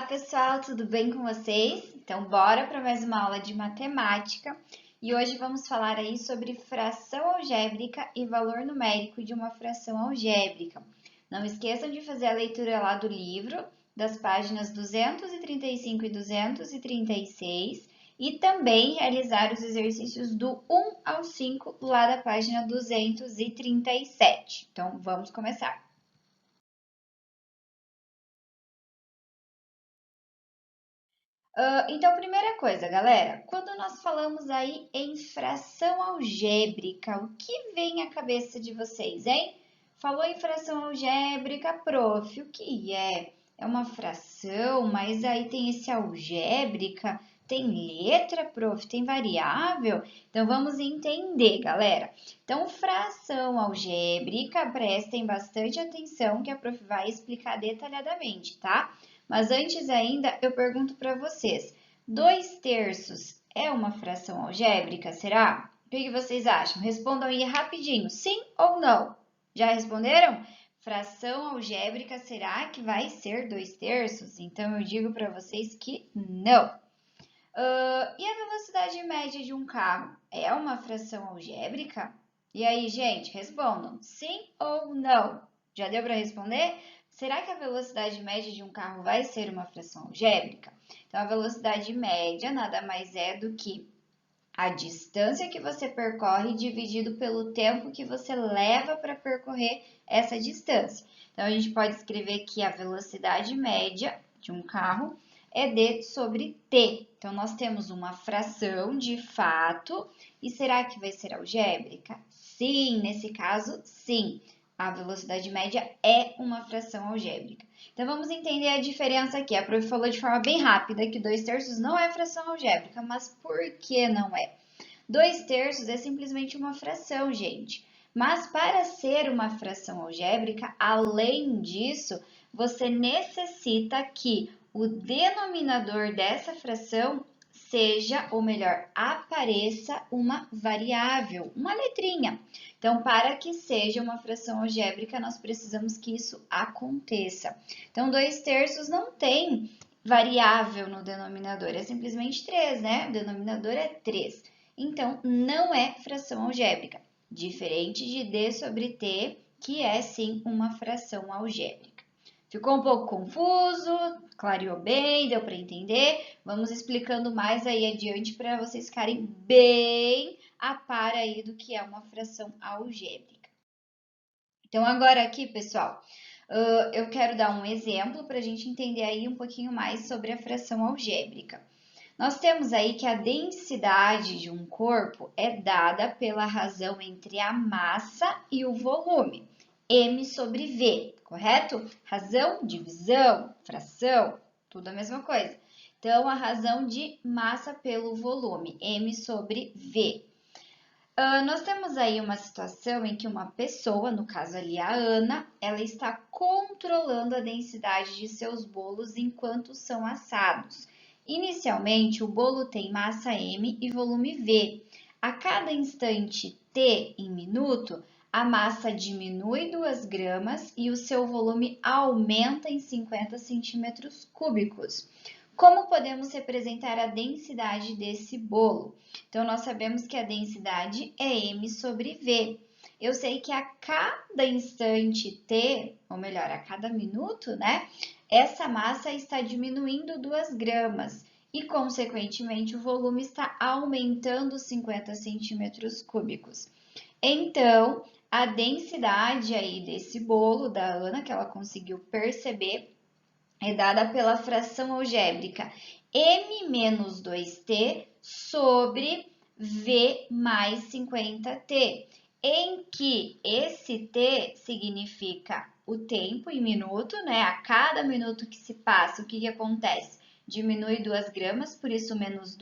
pessoal, tudo bem com vocês? Então, bora para mais uma aula de matemática. E hoje vamos falar aí sobre fração algébrica e valor numérico de uma fração algébrica. Não esqueçam de fazer a leitura lá do livro, das páginas 235 e 236, e também realizar os exercícios do 1 ao 5 lá da página 237. Então, vamos começar. Então, primeira coisa, galera, quando nós falamos aí em fração algébrica, o que vem à cabeça de vocês, hein? Falou em fração algébrica, prof, o que é? É uma fração, mas aí tem esse algébrica, tem letra, prof, tem variável? Então, vamos entender, galera. Então, fração algébrica, prestem bastante atenção que a prof vai explicar detalhadamente, tá? Mas antes ainda, eu pergunto para vocês, 2/3 é uma fração algébrica, será? O que vocês acham? Respondam aí rapidinho, sim ou não? Já responderam? Fração algébrica, será que vai ser 2/3? Então, eu digo para vocês que não. E a velocidade média de um carro é uma fração algébrica? E aí, gente, respondam sim ou não. Já deu para responder? Será que a velocidade média de um carro vai ser uma fração algébrica? Então, a velocidade média nada mais é do que a distância que você percorre dividido pelo tempo que você leva para percorrer essa distância. Então, a gente pode escrever que a velocidade média de um carro é d sobre t. Então, nós temos uma fração de fato. E será que vai ser algébrica? Sim, nesse caso, sim. A velocidade média é uma fração algébrica. Então, vamos entender a diferença aqui. A prof falou de forma bem rápida que 2/3 não é fração algébrica, mas por que não é? 2/3 é simplesmente uma fração, gente. Mas para ser uma fração algébrica, além disso, você necessita que o denominador dessa fração seja, ou melhor, apareça uma variável, uma letrinha. Então, para que seja uma fração algébrica, nós precisamos que isso aconteça. Então, 2/3 não tem variável no denominador, é simplesmente 3, né? O denominador é 3. Então, não é fração algébrica, diferente de d sobre t, que é sim uma fração algébrica. Ficou um pouco confuso? Clareou bem? Deu para entender? Vamos explicando mais aí adiante para vocês ficarem bem a par aí do que é uma fração algébrica. Então, agora aqui, pessoal, eu quero dar um exemplo para a gente entender aí um pouquinho mais sobre a fração algébrica. Nós temos aí que a densidade de um corpo é dada pela razão entre a massa e o volume, m sobre v, correto? Razão, divisão, fração, tudo a mesma coisa. Então, a razão de massa pelo volume, m sobre v. Nós temos aí uma situação em que uma pessoa, no caso ali a Ana, ela está controlando a densidade de seus bolos enquanto são assados. Inicialmente, o bolo tem massa m e volume v. A cada instante t em minuto, a massa diminui 2 gramas e o seu volume aumenta em 50 centímetros cúbicos. Como podemos representar a densidade desse bolo? Então, nós sabemos que a densidade é m sobre v. Eu sei que a cada instante t, ou melhor, a cada minuto, né? Essa massa está diminuindo 2 gramas e, consequentemente, o volume está aumentando 50 centímetros cúbicos. Então, a densidade aí desse bolo da Ana, que ela conseguiu perceber, é dada pela fração algébrica m menos 2t sobre v mais 50t, em que esse t significa o tempo em minuto, né? A cada minuto que se passa, o que acontece? Diminui 2 gramas, por isso menos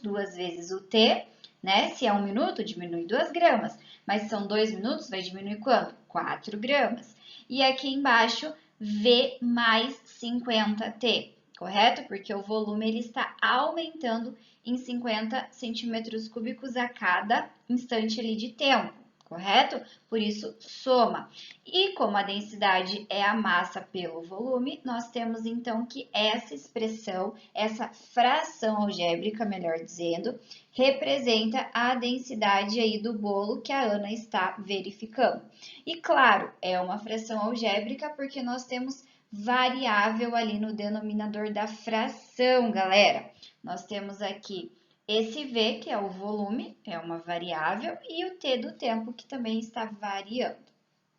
2 vezes o t, né? Se é 1 minuto, diminui 2 gramas, mas se são 2 minutos, vai diminuir quanto? 4 gramas. E aqui embaixo, V mais 50T, correto? Porque o volume ele está aumentando em 50 centímetros cúbicos a cada instante ali de tempo, correto? Por isso, soma. E como a densidade é a massa pelo volume, nós temos então que essa expressão, essa fração algébrica, melhor dizendo, representa a densidade aí do bolo que a Ana está verificando. E claro, é uma fração algébrica porque nós temos variável ali no denominador da fração, galera. Nós temos aqui esse V, que é o volume, é uma variável, e o T do tempo, que também está variando.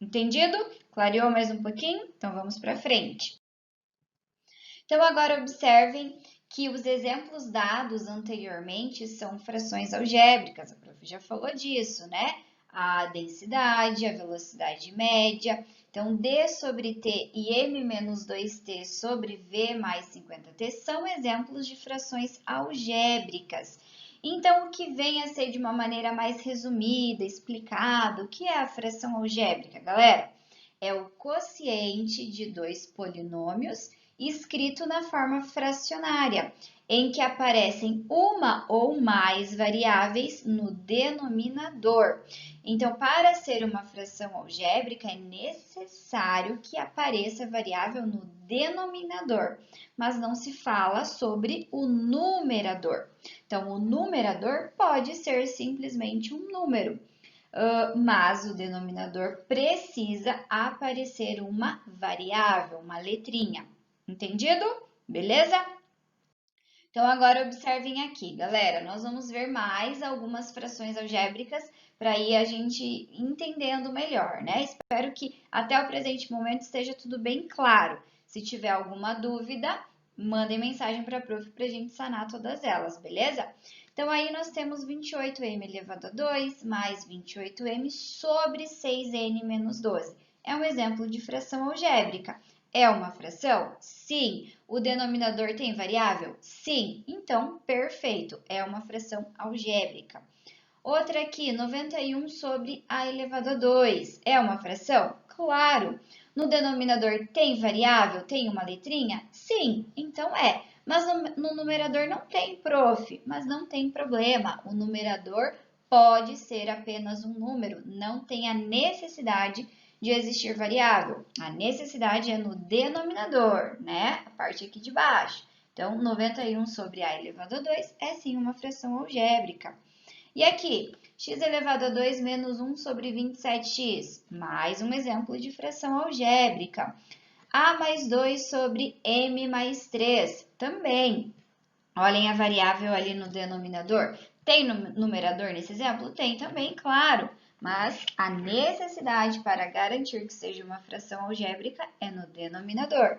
Entendido? Clareou mais um pouquinho? Então, vamos para frente. Então, agora observem que os exemplos dados anteriormente são frações algébricas, a prof já falou disso, né? A densidade, a velocidade média. Então, D sobre T e M menos 2T sobre V mais 50T são exemplos de frações algébricas. Então, o que vem a ser de uma maneira mais resumida, explicada, o que é a fração algébrica, galera? É o quociente de dois polinômios escrito na forma fracionária, em que aparecem uma ou mais variáveis no denominador. Então, para ser uma fração algébrica, é necessário que apareça variável no denominador, mas não se fala sobre o numerador. Então, o numerador pode ser simplesmente um número, mas o denominador precisa aparecer uma variável, uma letrinha. Entendido? Beleza? Então, agora observem aqui, galera, nós vamos ver mais algumas frações algébricas para ir a gente entendendo melhor, né? Espero que até o presente momento esteja tudo bem claro. Se tiver alguma dúvida, mandem mensagem para a prof para a gente sanar todas elas, beleza? Então, aí nós temos 28m elevado a 2 mais 28m sobre 6n menos 12. É um exemplo de fração algébrica. É uma fração? Sim. O denominador tem variável? Sim. Então, perfeito. É uma fração algébrica. Outra aqui, 91 sobre a elevado a 2. É uma fração? Claro. No denominador tem variável? Tem uma letrinha? Sim. Então, é. Mas no numerador não tem, prof. Mas não tem problema. O numerador pode ser apenas um número. Não tem a necessidade de existir variável. A necessidade é no denominador, né? A parte aqui de baixo. Então, 91 sobre a elevado a 2 é sim uma fração algébrica. E aqui, x elevado a 2 menos 1 sobre 27x, mais um exemplo de fração algébrica. A mais 2 sobre m mais 3, também. Olhem a variável ali no denominador. Tem numerador nesse exemplo? Tem também, claro. Mas a necessidade para garantir que seja uma fração algébrica é no denominador.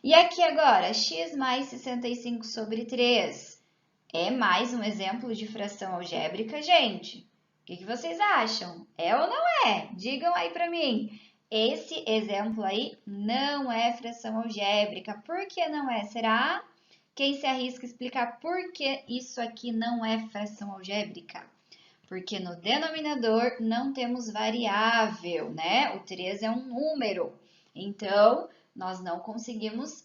E aqui agora, x mais 65 sobre 3. É mais um exemplo de fração algébrica, gente? O que vocês acham? É ou não é? Digam aí para mim. Esse exemplo aí não é fração algébrica. Por que não é? Será? Quem se arrisca a explicar por que isso aqui não é fração algébrica? Porque no denominador não temos variável, né? O 3 é um número. Então, nós não conseguimos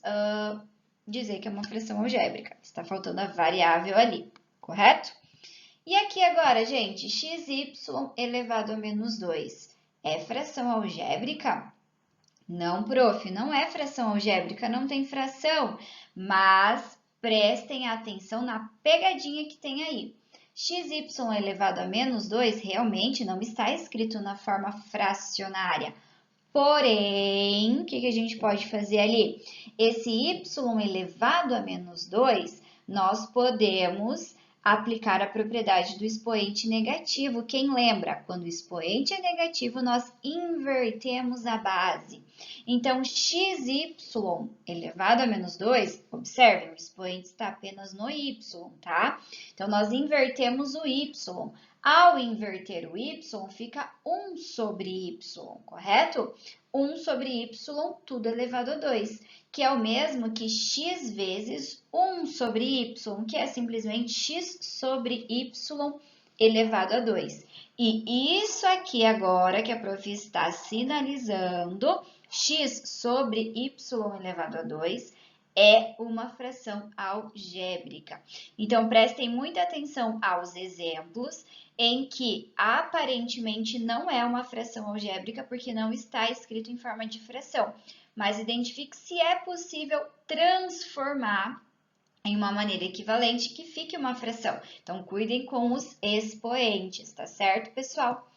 dizer que é uma fração algébrica. Está faltando a variável ali, correto? E aqui agora, gente, xy elevado a menos 2 é fração algébrica? Não, prof, não é fração algébrica, não tem fração, mas prestem atenção na pegadinha que tem aí. Xy elevado a menos 2 realmente não está escrito na forma fracionária. Porém, o que a gente pode fazer ali? Esse y elevado a menos 2, nós podemos aplicar a propriedade do expoente negativo. Quem lembra? Quando o expoente é negativo, nós invertemos a base. Então, xy elevado a menos 2, observem, o expoente está apenas no y, tá? Então, nós invertemos o y. Ao inverter o y, fica 1 sobre y, correto? 1 sobre y, tudo elevado a 2, que é o mesmo que x vezes 1 sobre y, que é simplesmente x sobre y elevado a 2. E isso aqui agora que a prof está sinalizando, x sobre y elevado a 2, é uma fração algébrica. Então, prestem muita atenção aos exemplos em que aparentemente não é uma fração algébrica, porque não está escrito em forma de fração. Mas identifique se é possível transformar em uma maneira equivalente que fique uma fração. Então, cuidem com os expoentes, tá certo, pessoal?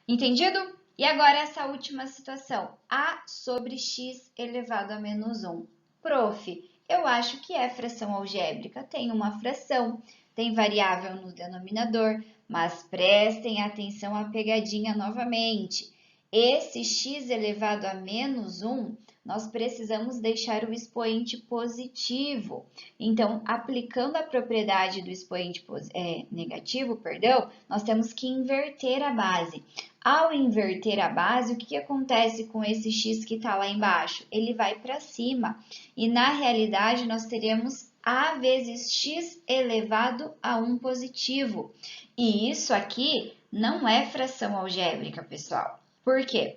Entendido? E agora essa última situação, a sobre x elevado a menos 1. Prof, eu acho que é fração algébrica, tem uma fração, tem variável no denominador, mas prestem atenção à pegadinha novamente. Esse x elevado a menos 1, nós precisamos deixar o expoente positivo. Então, aplicando a propriedade do expoente negativo, nós temos que inverter a base. Ao inverter a base, o que acontece com esse x que está lá embaixo? Ele vai para cima. E, na realidade, nós teremos a vezes x elevado a 1 positivo. E isso aqui não é fração algébrica, pessoal. Por quê?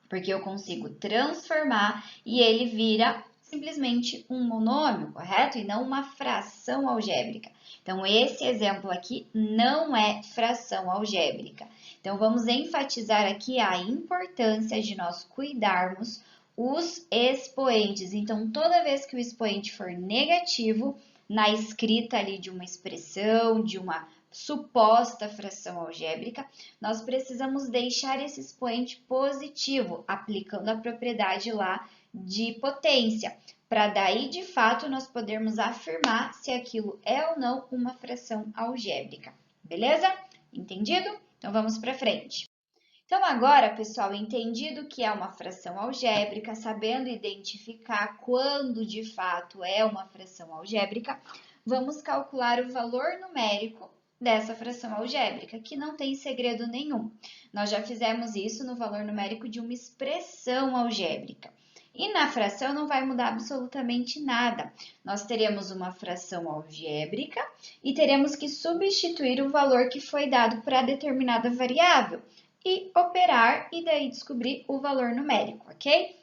Porque eu consigo transformar e ele vira simplesmente um monômio, correto? E não uma fração algébrica. Então, esse exemplo aqui não é fração algébrica. Então, vamos enfatizar aqui a importância de nós cuidarmos os expoentes. Então, toda vez que o expoente for negativo, na escrita ali de uma expressão, de uma suposta fração algébrica, nós precisamos deixar esse expoente positivo, aplicando a propriedade lá de potência, para daí, de fato, nós podermos afirmar se aquilo é ou não uma fração algébrica. Beleza? Entendido? Então, vamos para frente. Então, agora, pessoal, entendido que é uma fração algébrica, sabendo identificar quando de fato é uma fração algébrica, vamos calcular o valor numérico dessa fração algébrica, que não tem segredo nenhum. Nós já fizemos isso no valor numérico de uma expressão algébrica. E na fração não vai mudar absolutamente nada. Nós teremos uma fração algébrica e teremos que substituir o valor que foi dado para determinada variável e operar e daí descobrir o valor numérico, ok?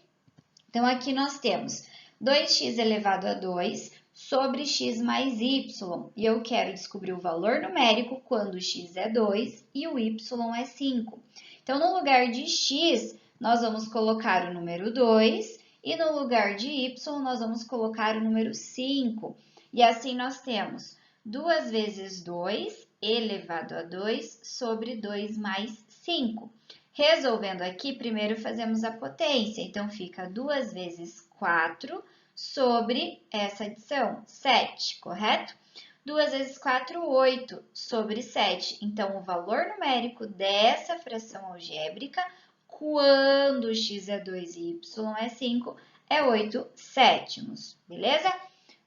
Então, aqui nós temos 2x elevado a 2 sobre x mais y. E eu quero descobrir o valor numérico quando x é 2 e o y é 5. Então, no lugar de x, nós vamos colocar o número 2 e no lugar de y, nós vamos colocar o número 5. E assim nós temos 2 vezes 2 elevado a 2 sobre 2 mais 5. Resolvendo aqui, primeiro fazemos a potência. Então, fica 2 vezes 4 sobre essa adição, 7, correto? 2 vezes 4, 8 sobre 7. Então, o valor numérico dessa fração algébrica, quando x é 2 e y é 5, é 8 sétimos, beleza?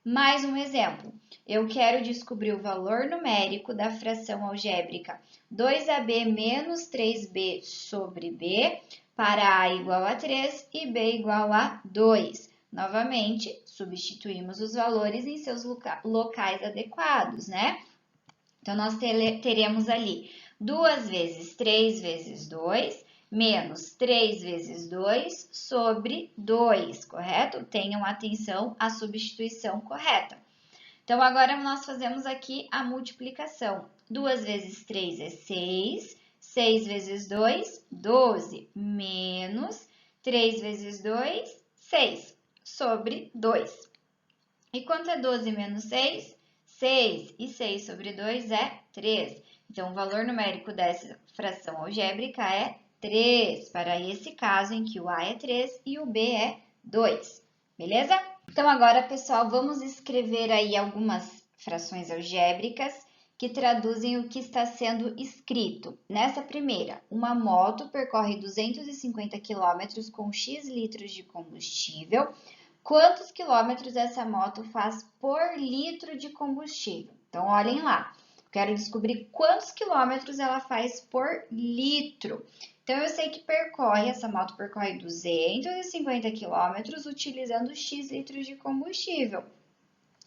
Mais um exemplo. Eu quero descobrir o valor numérico da fração algébrica 2ab menos 3b sobre b para a igual a 3 e b igual a 2. Novamente, substituímos os valores em seus locais adequados, né? Então, nós teremos ali 2 vezes 3 vezes 2 menos 3 vezes 2 sobre 2, correto? Tenham atenção à substituição correta. Então, agora nós fazemos aqui a multiplicação. 2 vezes 3 é 6, 6 vezes 2, 12, menos 3 vezes 2, 6, sobre 2. E quanto é 12 menos 6? 6, e 6 sobre 2 é 3. Então, o valor numérico dessa fração algébrica é 3, para esse caso em que o A é 3 e o B é 2, beleza? Então, agora, pessoal, vamos escrever aí algumas frações algébricas que traduzem o que está sendo escrito. Nessa primeira, uma moto percorre 250 km com X litros de combustível. Quantos quilômetros essa moto faz por litro de combustível? Então, olhem lá. Quero descobrir quantos quilômetros ela faz por litro. Então, eu sei que essa moto percorre 250 quilômetros utilizando X litros de combustível.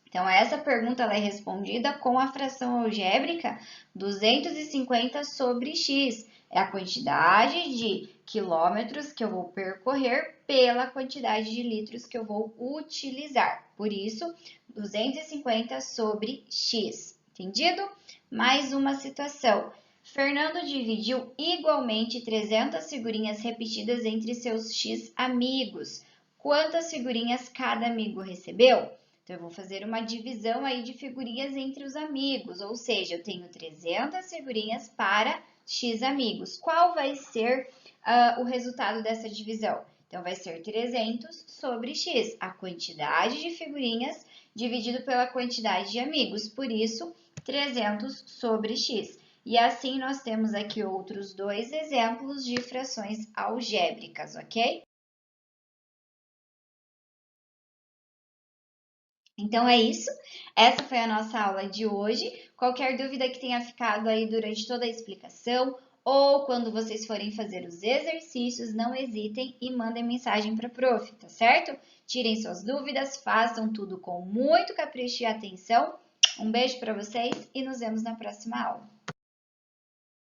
Então, essa pergunta ela é respondida com a fração algébrica 250 sobre x. É a quantidade de quilômetros que eu vou percorrer pela quantidade de litros que eu vou utilizar. Por isso, 250 sobre x. Entendido? Mais uma situação. Fernando dividiu igualmente 300 figurinhas repetidas entre seus x amigos. Quantas figurinhas cada amigo recebeu? Então, eu vou fazer uma divisão aí de figurinhas entre os amigos, ou seja, eu tenho 300 figurinhas para x amigos. Qual vai ser o resultado dessa divisão? Então, vai ser 300 sobre x, a quantidade de figurinhas dividido pela quantidade de amigos, por isso, 300 sobre x. E assim, nós temos aqui outros dois exemplos de frações algébricas, ok? Então é isso, essa foi a nossa aula de hoje. Qualquer dúvida que tenha ficado aí durante toda a explicação ou quando vocês forem fazer os exercícios, não hesitem e mandem mensagem para a prof, tá certo? Tirem suas dúvidas, façam tudo com muito capricho e atenção. Um beijo para vocês e nos vemos na próxima aula.